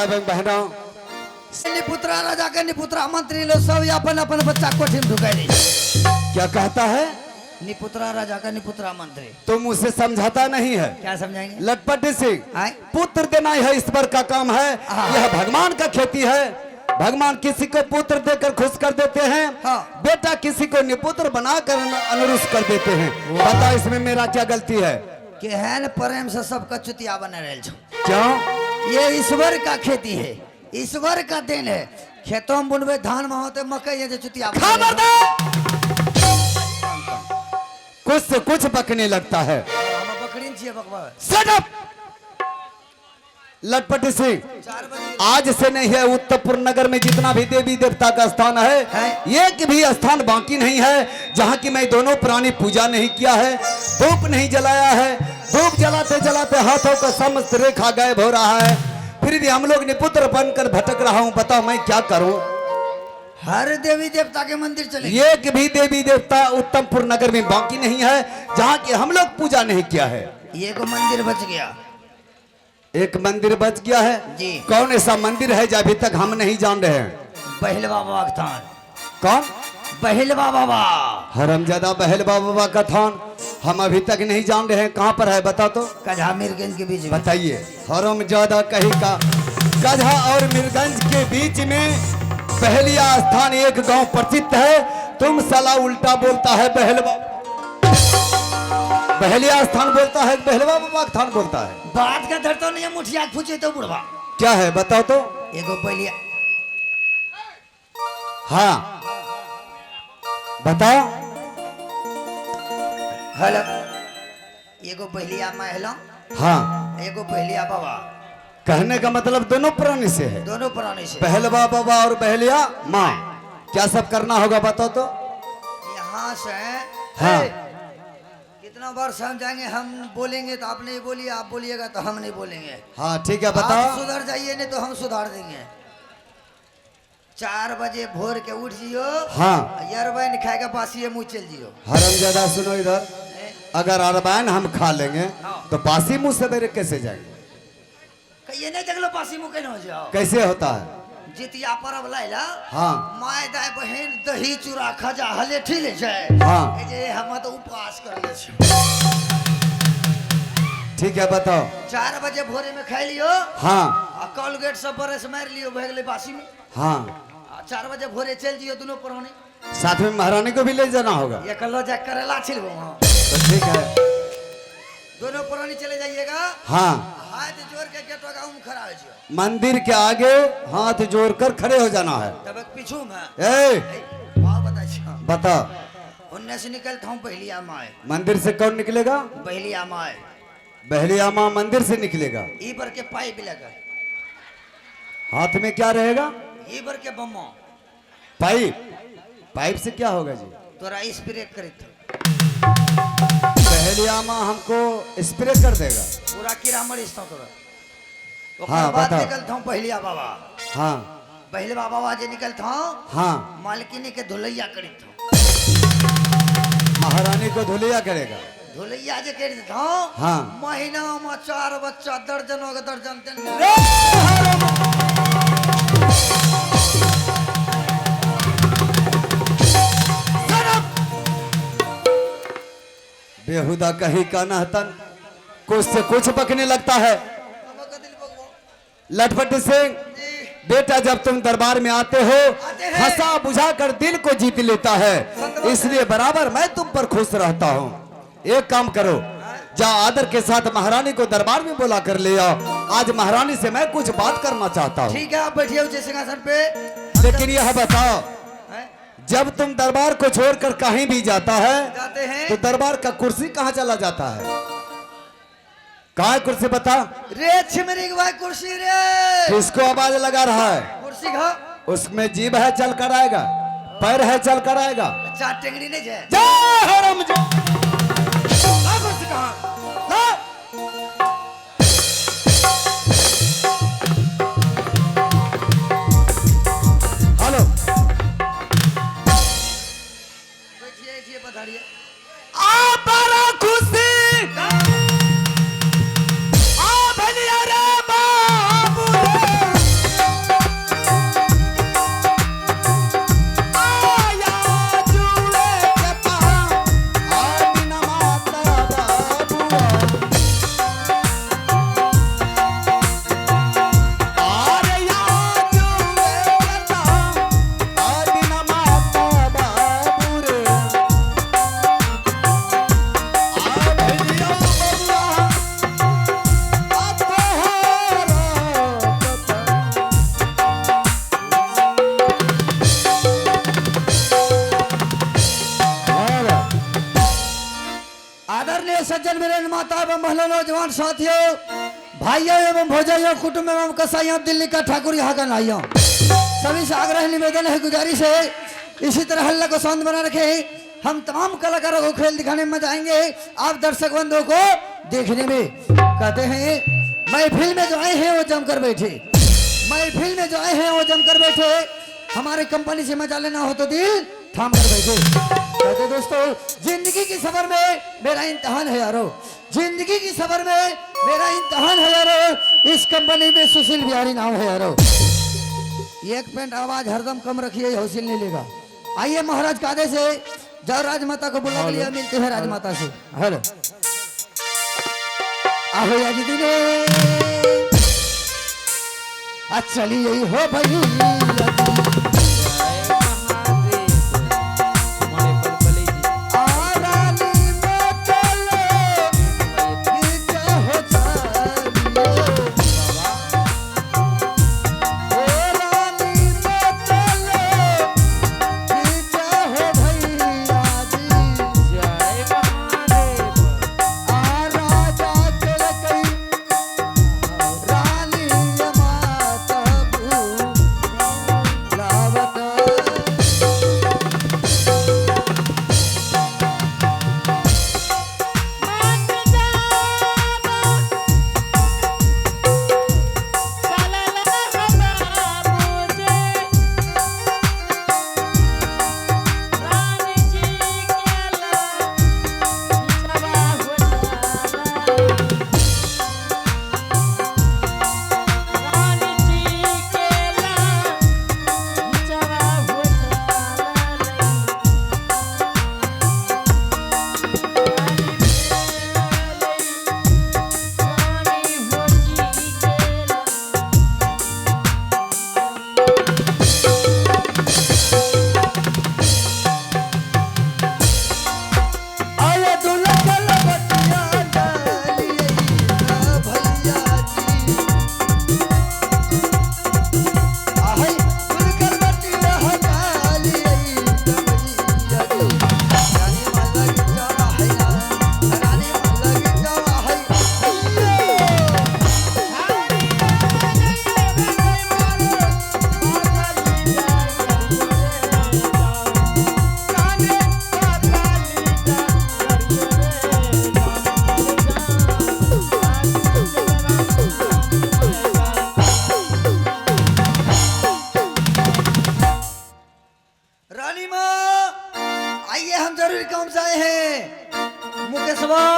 भाई बहनों, निपुत्रा राजा के निपुत्रा मंत्री लोग सब अपन अपन बच्चा कोठी में ढुका दी। क्या कहता है? निपुत्रा राजा का निपुत्रा मंत्री। तुम उसे समझाता नहीं है? क्या समझाएंगे? लटपट सिंह, आए? पुत्र देना है ईश्वर का काम है। हाँ। यह भगवान का खेती है। भगवान किसी को पुत्र देकर खुश कर देते हैं। हाँ। बेटा किसी को निपुत्र बनाकर अनुरुष कर देते हैं। बता इसमें मेरा क्या गलती है? कि है न प्रेम से सबका चुतिया बने रहे छो। क्यों? ये ईश्वर का खेती है, ईश्वर का देन है। खेतों में बुनबे धान में होते मकई ये जो चुतिया बने रहे कुछ से कुछ बकने लगता है। हम बकरीन छिए बकवा। Shut up! लटपट सिंह, 4 बजे आज से नहीं है उत्तरपुर नगर में जितना भी देवी देवता का स्थान है, एक भी स्थान बाकी नहीं है जहाँ की मैं दोनों प्राणी पूजा नहीं किया है, धूप नहीं जलाया है। धूप जलाते जलाते हाथों का समस्त रेखा गायब हो रहा है। फिर भी हम लोग निपुत्र बनकर भटक रहा हूँ। बताओ मैं क्या करूँ? हर देवी देवता के मंदिर चले। एक भी देवी देवता उत्तमपुर नगर में बाकी नहीं है जहाँ की हम लोग पूजा नहीं किया है। ये को मंदिर बच गया। एक मंदिर बच गया है जी। कौन ऐसा मंदिर है जो अभी तक हम नहीं जान रहे हैं? बहलवा बाबा का थान। कौन? बहलवा बाबा। हरमजादा बहलवा बाबा का थान हम अभी तक नहीं जान रहे हैं। कहाँ पर है बता तो? कझा मीरगंज के बीच में। बताइए। हरमजादा कहीं का गधा और मीरगंज के बीच में बहलिया स्थान एक गांव प्रसिद्ध है। तुम साला उल्टा बोलता है। बहलिया स्थान बोलता है, बहलवा बाबा का स्थान बोलता है। बात का धरतो नहीं है, मुठिया पूछे तो बुढ़वा। क्या है बताओ तो? एगो बहलिया। हाँ बताओ। हेलो। एगो बहलिया मैं हेलो। हाँ, एगो बहलिया बाबा। कहने का मतलब दोनों प्राणी से है। दोनों पुराने से। बहलवा बाबा और बहलिया माँ। क्या सब करना होगा बताओ तो? यहाँ से हाँ। कितना बार समझाएंगे? हम बोलेंगे तो आप नहीं बोलिए, आप बोलिएगा तो हम नहीं बोलेंगे। हाँ ठीक है आप बताओ। सुधर जाइए नहीं तो हम सुधार देंगे। 4 बजे भोर के उठ जियो। हाँ। यरबैन खाएगा बासी मुँह चल जियो। हरमजादा सुनो इधर, अगर अरबान हम खा लेंगे तो बासी मुंह सवेरे कैसे जाएंगे? ये नहीं देख लो बासी मुँह कैसे हो जाओ। कैसे होता है? जितिया परब लाइला। हाँ। माय दाय बहन दही चूड़ा खजा हलेठी ले जाए। हाँ। ए जे हम तो उपवास कर ले छी। ठीक है बताओ। 4 बजे भोरे में खा लियो। हाँ। आ कोलगेट सब बरस मार लियो, भग गेले बासी में। हाँ। 4 बजे भोरे चल जियो दोनों परौने। साथ में महारानी को भी ले जाना होगा। ये कलो जा करेला छिलबो हां। तो ठीक है। दोनों परौने चले जाइएगा। हाँ। हाथ जोड़ के गेटवा गांव में खड़ा हो जियो। मंदिर के आगे हाथ जोड़कर खड़े हो जाना है। तब पीछू में ए हां बता छी। बता। उन्ने से निकलता हूं पहलिया माय। मंदिर से कौन निकलेगा? पहलिया माय। बहलिया माँ मंदिर से निकलेगा। ई पर के पाइप लगा। हाथ में क्या रहेगा? ई पर के बम्मो। पाइप। पाइप से क्या होगा जी? तोरा स्प्रे करित। बहलिया माँ हमको स्प्रे कर देगा। पूरा कीड़ा मरीज था तोरा। हाँ, बाद बताओ। निकलता हूँ पहलिया बाबा। हाँ। पहलिया बाबा जे निकलता हूँ। हाँ। मालकिनी के धुलैया करित हूँ। महारानी को धुलिया करेगा। धुलैया जे कर देता हूँ। हाँ। महीना में 4 बच्चा दर्जनों के दर्जन बेहुदा कहीं का नहतन कुछ से कुछ बकने लगता है। लटपट सिंह, बेटा जब तुम दरबार में आते हो हंसा बुझा कर दिल को जीत लेता है, इसलिए बराबर मैं तुम पर खुश रहता हूँ। एक काम करो, जा आदर के साथ महारानी को दरबार में बुला कर ले आओ। आज महारानी से मैं कुछ बात करना चाहता हूँ। ठीक है, आप बैठिए ऊंचे सिंहासन पे। लेकिन यह बताओ, जब तुम दरबार को छोड़कर कहीं भी जाता है जाते हैं तो दरबार का कुर्सी कहाँ चला जाता है? कहाँ है कुर्सी बता? रे छिमरी भाई कुर्सी रे। किसको आवाज लगा रहा है? कुर्सी खा। उसमें जीभ है चल कर आएगा, पैर है चल कर आएगा। 4 टेंगड़ी नहीं जाए। जय हरम जय। कुर्सी कहाँ? हेलो, बैठिए पधारिए। आ बड़ा खुशी आ भलिया रे बाबू रे। सज्जन मेरे माता एवं महिला नौजवान साथियों, भाइयों एवं भौजाइयों, कुटुंब एवं कसाइयों, दिल्ली का ठाकुर यहाँ का नाइयों, सभी से आग्रह निवेदन है, गुजारिश है, इसी तरह हल्ला को शांत बना रखे। हम तमाम कलाकारों को खेल दिखाने में जाएंगे, आप दर्शक बंधुओं को देखने में। कहते हैं महफिल में जो आए हैं वो जमकर बैठे, महफिल में जो आए हैं वो जमकर बैठे, हमारे कंपनी से मजा लेना हो तो दिल थाम कर बैठे। कहते दोस्तों जिंदगी की सफर में मेरा इम्तिहान है यारो, जिंदगी की सफर में मेरा इम्तिहान है यारो, इस कंपनी में सुशील बिहारी नाम है यारो। एक पेंट आवाज हरदम कम रखिए, हौसिल नहीं लेगा। आइए महाराज कादे से जाओ, राजमाता को बुला लिया, मिलते हैं राजमाता से। हेलो आहो याद दिने चलिए हो भाई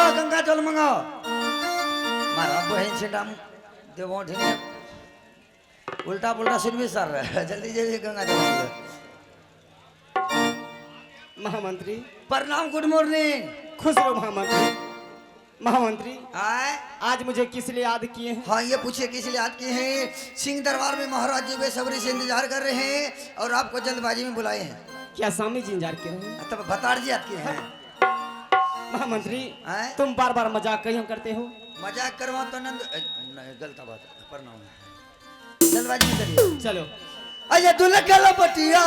गंगा जल मंगाओ मारा बहन से डाम देवो ढेने उल्टा पुल्टा सिर भी सर रहा है, जल्दी जल्दी गंगा जल महामंत्री प्रणाम, गुड मॉर्निंग। खुश रहो महामंत्री। महामंत्री आए आज मुझे किस लिए याद किए हैं? हाँ ये पूछिए किस लिए याद किए हैं? सिंह दरबार में महाराज जी बेसब्री से इंतजार कर रहे हैं और आपको जल्दबाजी में बुलाए हैं। क्या स्वामी जी इंतजार कर रहे हैं? तब बताड़ जी याद किए हैं। महामंत्री आए? तुम बार बार मजाक क्यों करते हो? मजाक करवा तो नंद गलत बात, प्रणाम। जल्दबाजी में चलिए, चलो। अये दुल्हा के बटिया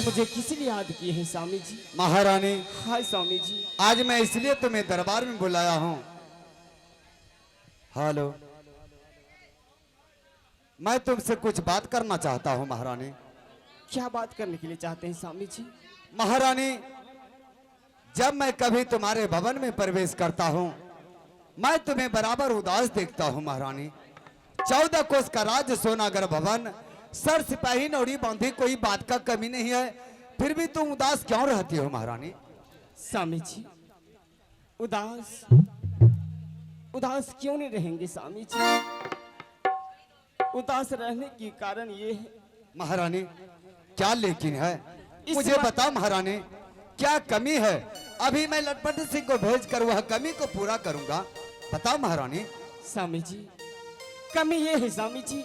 मुझे किस लिए याद किए हैं स्वामी जी? महारानी, हाय स्वामी जी। आज मैं इसलिए तुम्हें दरबार में बुलाया हूँ। हेलो, मैं तुमसे कुछ बात करना चाहता हूँ महारानी। क्या बात करने के लिए चाहते हैं स्वामी जी? महारानी, जब मैं कभी तुम्हारे भवन में प्रवेश करता हूँ, मैं तुम्हें बराबर उदास देखता हूँ महारानी। 14 कोस का राज सोनागर भवन, सर सिपाही नौड़ी बांधी, कोई बात का कमी नहीं है, फिर भी तुम उदास क्यों रहती हो महारानी? स्वामी जी, उदास उदास क्यों नहीं रहेंगे स्वामी जी? उदास रहने की कारण ये है महारानी, क्या लेकिन है? इस मुझे बात- बता महारानी, क्या कमी है? अभी मैं लटपट सिंह को भेजकर वह कमी को पूरा करूंगा। बता महारानी। स्वामी जी, कमी ये है स्वामी जी,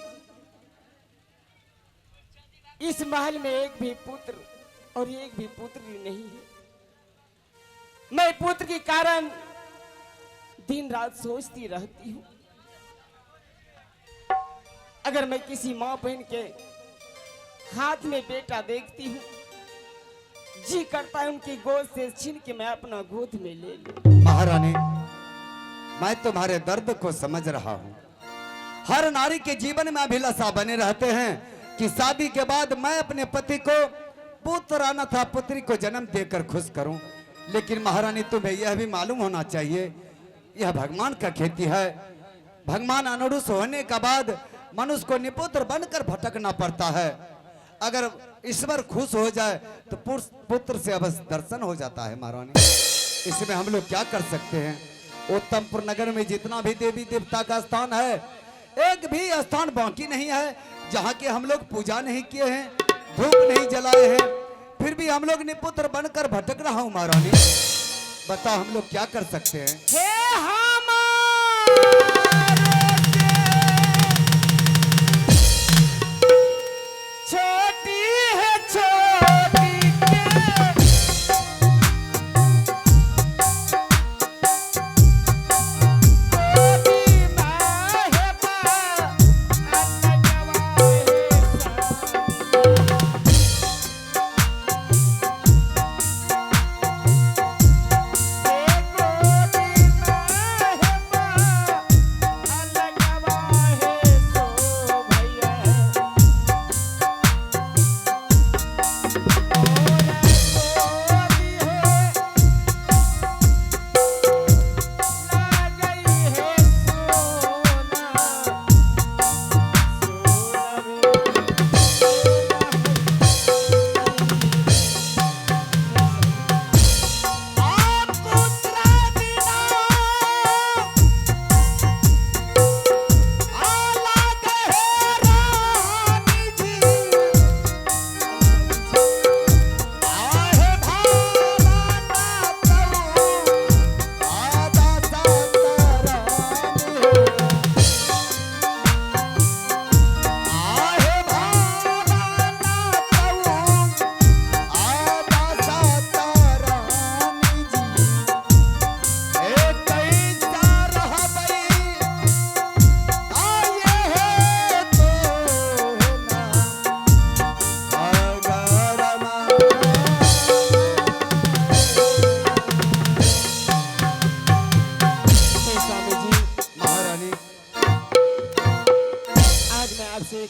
इस महल में एक भी पुत्र और एक भी पुत्री नहीं है। मैं पुत्र के कारण दिन रात सोचती रहती हूँ। अगर मैं किसी माँ बहन के हाथ में बेटा देखती हूँ, जी करता है उनकी गोद से छीन के मैं अपना गोद में ले लूं। महारानी, मैं तुम्हारे दर्द को समझ रहा हूँ। हर नारी के जीवन में अभिलाषा बने रहते हैं कि शादी के बाद मैं अपने पति को पुत्र अनाथ पुत्री को जन्म देकर खुश करूं। लेकिन महारानी, तुम्हें यह भी मालूम होना चाहिए, यह भगवान का खेती है। भगवान अनुरुष होने के बाद मनुष्य को निपुत्र बनकर भटकना पड़ता है। अगर ईश्वर खुश हो जाए तो पुत्र से अवश्य दर्शन हो जाता है महारानी। इसमें हम लोग क्या कर सकते हैं? उत्तमपुर नगर में जितना भी देवी देवता का स्थान है, एक भी स्थान बाकी नहीं है जहाँ के हम लोग पूजा नहीं किए हैं, धूप नहीं जलाए हैं, फिर भी हम लोग निपुत्र बनकर भटक रहा हूँ महारानी। बता, हम लोग क्या कर सकते हैं? छोटी है छोटी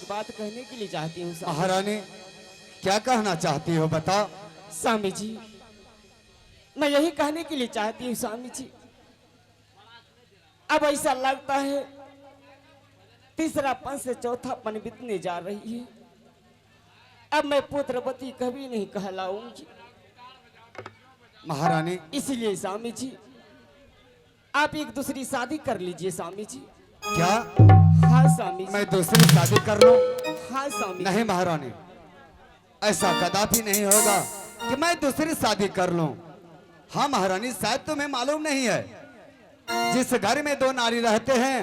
बात कहने के लिए चाहती हूँ महारानी, क्या कहना चाहती हो बताओ। स्वामी जी, मैं यही कहने के लिए चाहती हूँ स्वामी जी, अब ऐसा लगता है तीसरा पन से चौथा पन बीतने जा रही है। अब मैं पुत्रवती कभी नहीं कहलाऊंगी। महारानी, इसलिए स्वामी जी, आप एक दूसरी शादी कर लीजिए स्वामी जी। क्या हाँ स्वामी जी। मैं दूसरी शादी कर लूं? हाँ स्वामी। नहीं महारानी, ऐसा कदापि नहीं होगा कि मैं दूसरी शादी कर लूं। हाँ महारानी, शायद तुम्हें मालूम नहीं है, जिस घर में दो नारी रहते हैं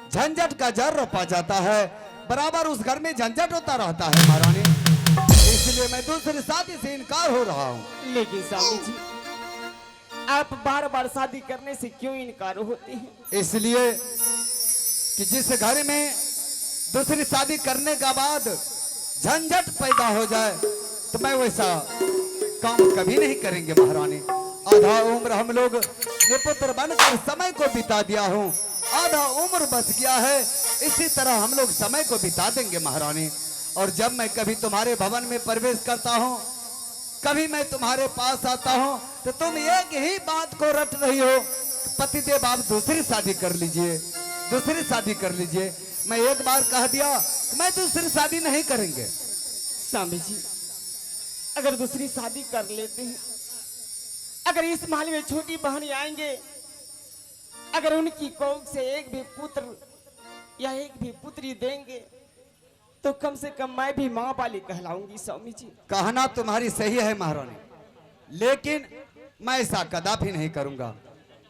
झंझट का जड़ रोपा जाता है, बराबर उस घर में झंझट होता रहता है महारानी। इसलिए मैं दूसरी शादी से इनकार हो रहा हूँ। लेकिन स्वामी जी, आप बार बार शादी करने से क्यों इनकार होते हैं? इसलिए कि जिस घर में दूसरी शादी करने के बाद झंझट पैदा हो जाए, तो मैं वैसा काम कभी नहीं करेंगे महारानी। आधा उम्र हम लोग निपुत्र बनकर समय को बिता दिया हूँ, आधा उम्र बच गया है, इसी तरह हम लोग समय को बिता देंगे महारानी। और जब मैं कभी तुम्हारे भवन में प्रवेश करता हूँ, कभी मैं तुम्हारे पास आता हूँ, तो तुम एक ही बात को रट रही हो, पतिदेव आप दूसरी शादी कर लीजिए, दूसरी शादी कर लीजिए। मैं एक बार कह दिया मैं दूसरी शादी नहीं करेंगे। स्वामी जी, अगर दूसरी शादी कर लेते हैं, अगर इस महल में छोटी बहनी आएंगे, अगर उनकी कोख से एक भी पुत्र या एक भी पुत्री देंगे, तो कम से कम मैं भी माँ वाली कहलाऊंगी। स्वामी जी, कहना तुम्हारी सही है महारानी, लेकिन मैं ऐसा कदापि नहीं करूंगा,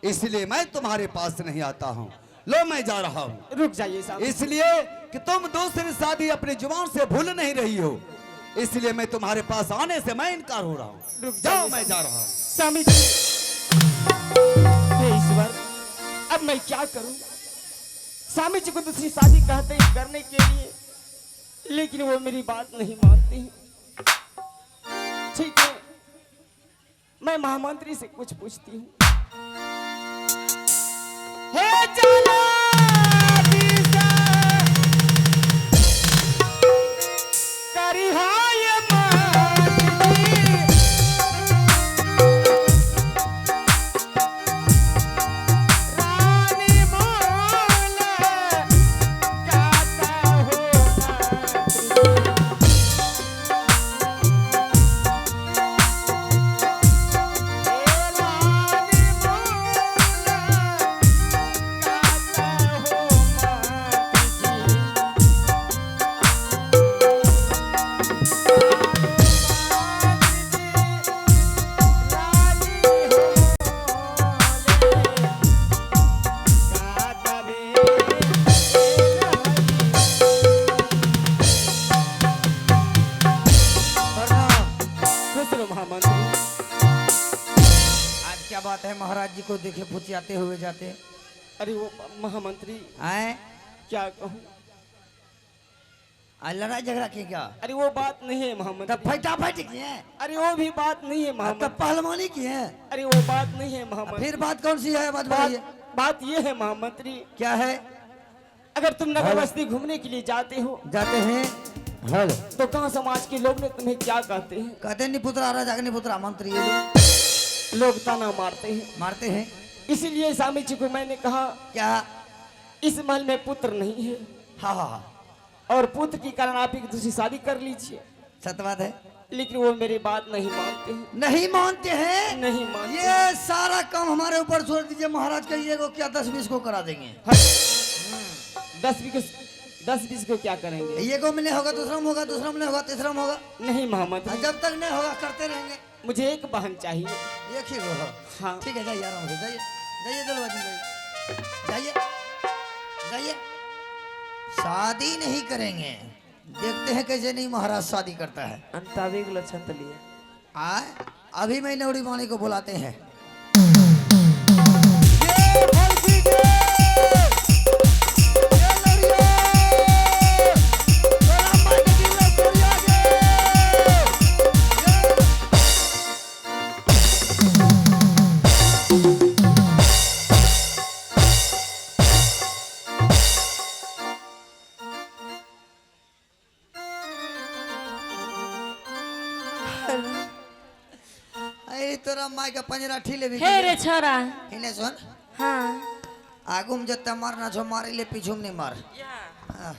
इसलिए मैं तुम्हारे पास नहीं आता हूँ। लो मैं जा रहा हूँ। रुक जाइए स्वामी। इसलिए कि तुम दूसरी शादी अपनी जुबान से भूल नहीं रही हो, इसलिए मैं तुम्हारे पास आने से मैं इनकार हो रहा हूँ। रुक जाओ, जाइए मैं जा रहा हूँ। स्वामी जी, हे ईश्वर, अब मैं क्या करूं? स्वामी जी को दूसरी शादी कहते हैं करने के लिए, लेकिन वो मेरी बात नहीं मानते हैं। ठीक है, मैं महामंत्री से कुछ पूछती हूँ। हे चलो महाराज जी को देखे फुचियाते हुए जाते। अरे वो महामंत्री, आए क्या कहूँ, लड़ाई झगड़ा की क्या? अरे वो बात नहीं है महामंत्री। तब फटाफट की है? अरे वो भी बात नहीं है महामंत्री। तब पहलवानी की है? अरे वो बात नहीं है महामंत्री। फिर बात कौन सी है? बात ये है महामंत्री। क्या है? अगर तुम नगर बस्ती घूमने के लिए जाते हो, जाते हैं, तो कहाँ समाज के लोग ने तुम्हें क्या कहते हैं? कहते हैं निपुत्रा राजा के निपुत्रा मंत्री, ये लोग ताना मारते हैं। इसीलिए स्वामी जी को मैंने कहा, क्या इस महल में पुत्र नहीं है? हाँ, और पुत्र के कारण आप एक दूसरी शादी कर लीजिए। सत्य बात है, लेकिन वो मेरी बात नहीं मानते हैं। नहीं मानते हैं? नहीं मानते। ये सारा काम हमारे ऊपर छोड़ दीजिए महाराज का, ये को क्या 10-20 को करा देंगे। 10-20 को क्या करेंगे? ये को मिले होगा, दूसरा में होगा, दूसरा में होगा, तीसरा में होगा। नहीं महामंत्री, जब तक नहीं होगा करते रहेंगे। मुझे एक बहन चाहिए। एक ही को हो? हाँ ठीक है, जाइए आराम से, जाइए जल्दबाजी, जाइए। शादी नहीं करेंगे, देखते हैं कैसे नहीं महाराज शादी करता है। अंतावे को लक्षण तो लिए आए, अभी मैं नौड़ी मानी को बुलाते हैं। तोरा माय का पंजरा ठीले भी हे रे छोरा। इने सुन, हाँ आगुम जत्ता मारना छो, मारे ले पीछू में नहीं मार। हाँ,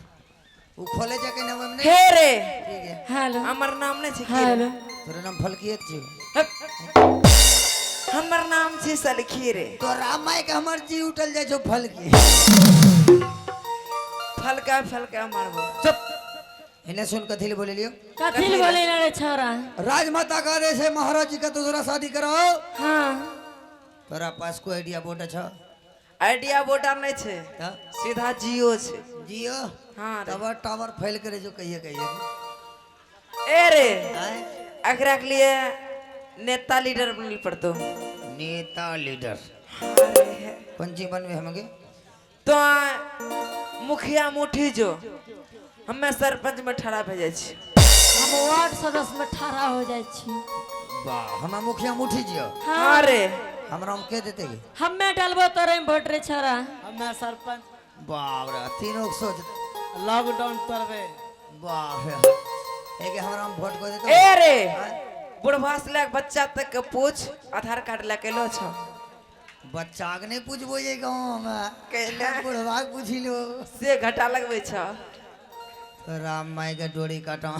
वो खोले जाके नाम में हे रे। ठीक है, हेलो, हमर नाम नहीं छै। हेलो, तोरा नाम फलकियत छी? हमर नाम छै सलखी रे। तोरा माय का हमर जी उठल जाय छो फलकी। फलका मारबो। चुप, इन्हें सुन कथी बोले लियो? कथी बोले ना रे छोरा? राजमाता का आदेश है महाराज जी का दूसरा शादी कराओ। हाँ, तोरा पास कोई आइडिया बोट छ? आइडिया बोटा नहीं छै, सीधा जियो छै। जियो? हाँ रे। तब टावर फैल करे जो कहिए ए रे, अकरा के लिए नेता लीडर बनल पड़तो। नेता लीडर कौन ची बनवे हमगे? तो मुखिया मुठी जो हमें सरपंच में ठड़ा भेजे छी। हम वार्ड सदस्य में ठाढ़ा हो जाए छी वाह हमें मुखिया में उठी जियो हाँ रे हमरा हम के देते गे हमें डालबो तोरे में वोट रे छोरा हमें सरपंच बाप रे तीनों के सोच लॉकडाउन करबे बाप रे एक हमरा हम वोट को देते ए रे बुढ़वा से लेके बच्चा तक के पूछ आधार कार्ड लेके लो छ बच्चा के नहीं पूछबो ये गांव में कैला बुढ़वा के पूछी लो से घटा लगवे छ राम माई के डोरी काटा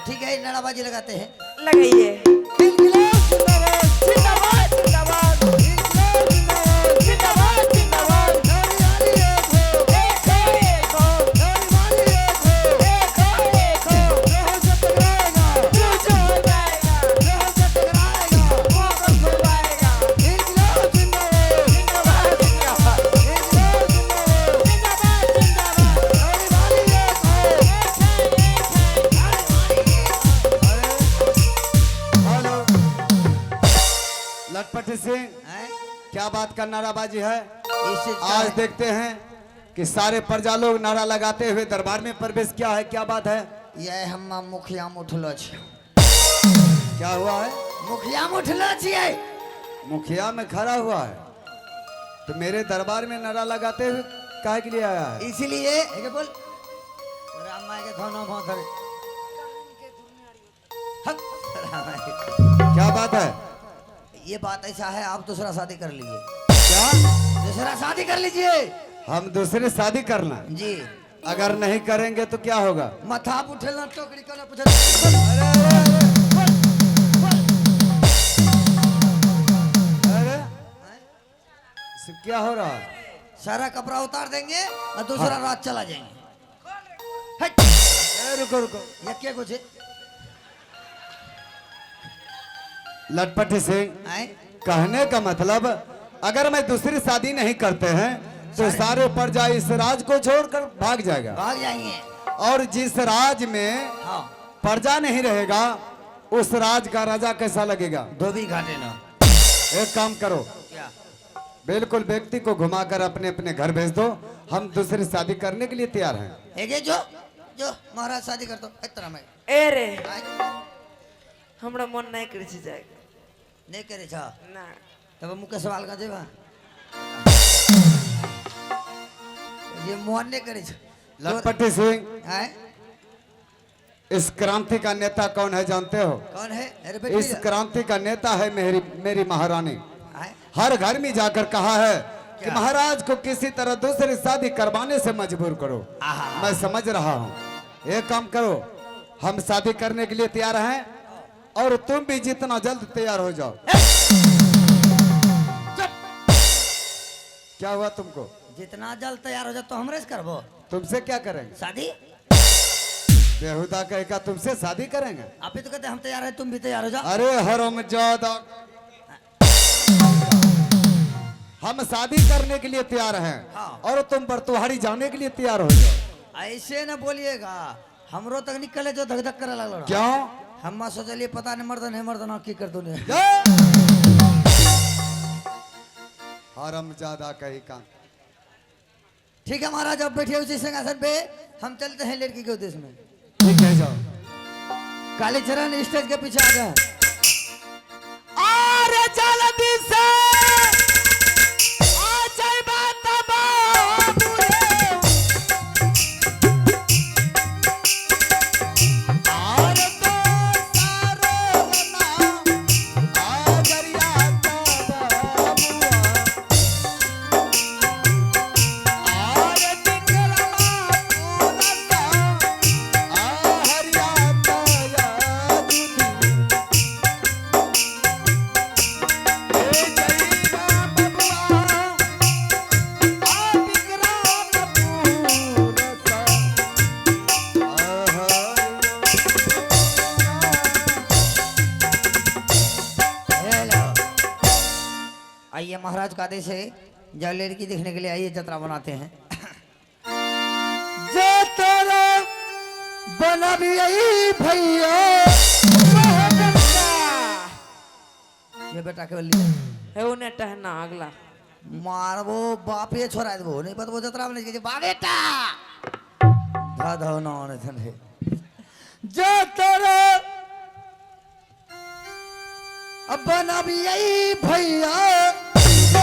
ठीक है नाराबाजी लगाते हैं लगाइए लटपटी सिंह क्या बात का नाराबाजी है इससे आज देखते हैं कि सारे प्रजा लोग नारा लगाते हुए दरबार में प्रवेश किया है। क्या बात है? ये हम मुखिया में उठलो छी क्या हुआ है? मुखिया में उठलो छिए मुखिया में खड़ा हुआ है तो मेरे दरबार में नारा लगाते हुए काहे के लिए आया है? इसीलिए एक बोल राम माई के धनो भोथर क्या बात है? ये बात ऐसा है आप दूसरा शादी कर लीजिए क्या दूसरा शादी कर लीजिए हम दूसरे शादी करना? जी अगर नहीं करेंगे तो क्या होगा? माथा उठेला टोकरी करना पूछ अरे सब क्या हो रहा है? सारा कपड़ा उतार देंगे और दूसरा रात चला जाएंगे हट रुको रुको ये क्या कुछ है लटपटी सिंह आए कहने का मतलब अगर मैं दूसरी शादी नहीं करते हैं तो सारे प्रजा इस राज को छोड़कर भाग जाएगा भाग जाएंगे और जिस राज में हाँ प्रजा नहीं रहेगा उस राज का राजा कैसा लगेगा? धोबी घाटे ना एक काम करो क्या बिल्कुल व्यक्ति को घुमाकर अपने अपने घर भेज दो हम दूसरी शादी करने के लिए तैयार हैं। एक है जो महाराज शादी कर दो इतना में ए रे आए हमरा मन नहीं करे छी जाए नहीं करे छा ना तब मुके सवाल का जेबा ये मोहन नहीं करे छा लटपटी सिंह आए इस क्रांति का नेता कौन है जानते हो? कौन है अरे इस बेटी क्रांति का नेता है मेरी महारानी। आए हर घर में जाकर कहा है कि क्या? महाराज को किसी तरह दूसरी शादी करवाने से मजबूर करो। आहा। मैं समझ रहा हूँ एक काम करो हम शादी करने के लिए तैयार हैं और तुम भी जितना जल्द तैयार हो जाओ। क्या हुआ तुमको? जितना जल्द तैयार हो जाए तो हमरे से करबो तुमसे क्या करेंगे? शादी बेहुदा कह का तुमसे शादी करेंगे? आप ही तो कहते हैं हम तैयार है तुम भी तैयार हो जाओ अरे हरामजादा हम शादी करने के लिए तैयार हैं हाँ। और तुम बरतुहारी जाने के लिए तैयार हो जाओ। ऐसे न बोलिएगा हमरो तक निकले जो धक धक करे लगलो क्यों? हम सोचलिए पता नहीं मर्दन है मर्दन की कर दो हरामजादा कही का। ठीक है महाराज अब बैठिए उसी सिंहासन पे हम चलते हैं लड़की के उद्देश्य में ठीक है जाओ। कालीचरण स्टेज के पीछे आ गए अरे जल्दी से आ जाए बात बाबू रे और तो सारो ना आगरिया का बाबुआ और दिखला पूरा आहरिया का यादुनी हेलो आइए महाराज का आदेश है जब लड़की देखने के लिए आइए जतरा बनाते हैं जतरा बना भी आई भैया ये बेटा केवल लिया है उन्हें टहना अगला मारबो बापे छोड़ा देबो नहीं पता वो जतरा बने के बा बेटा धा धा ना होने थन है जो तेरा अब बना भी यही भैया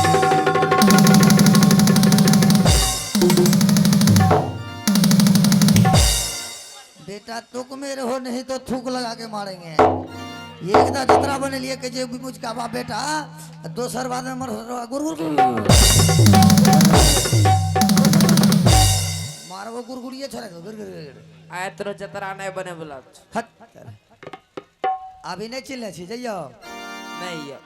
बेटा तुक में रहो नहीं तो थूक लगा के मारेंगे एक दा जतरा बने लिए के जे भी मुझ का बा बेटा दोसर बाद में मर गुरगुर मारबो गुरगुरिए छोड़े गुरगुर आए तो जतरा नहीं बने बोला हट अभी नहीं चिल्ले छी जइयो नहीं ये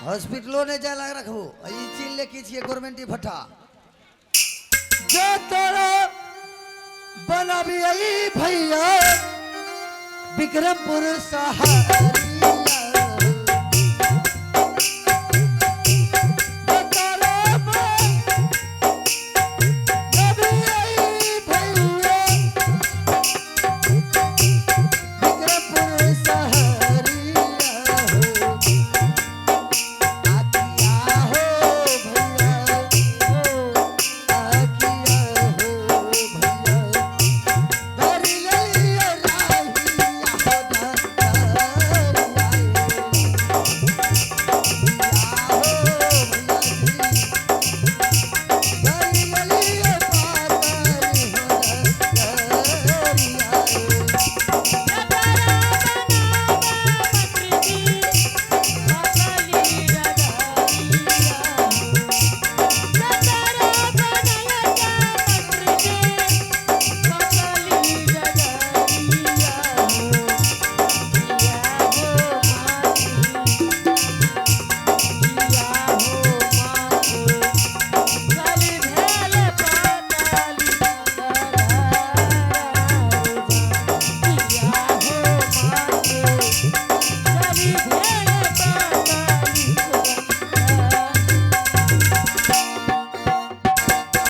हॉस्पिटलों ने जा लग रखो ये चिल्ले कीजिए गवर्नमेंट फटा जो तेरा बना भी यही भैया विक्रमपुर सहारा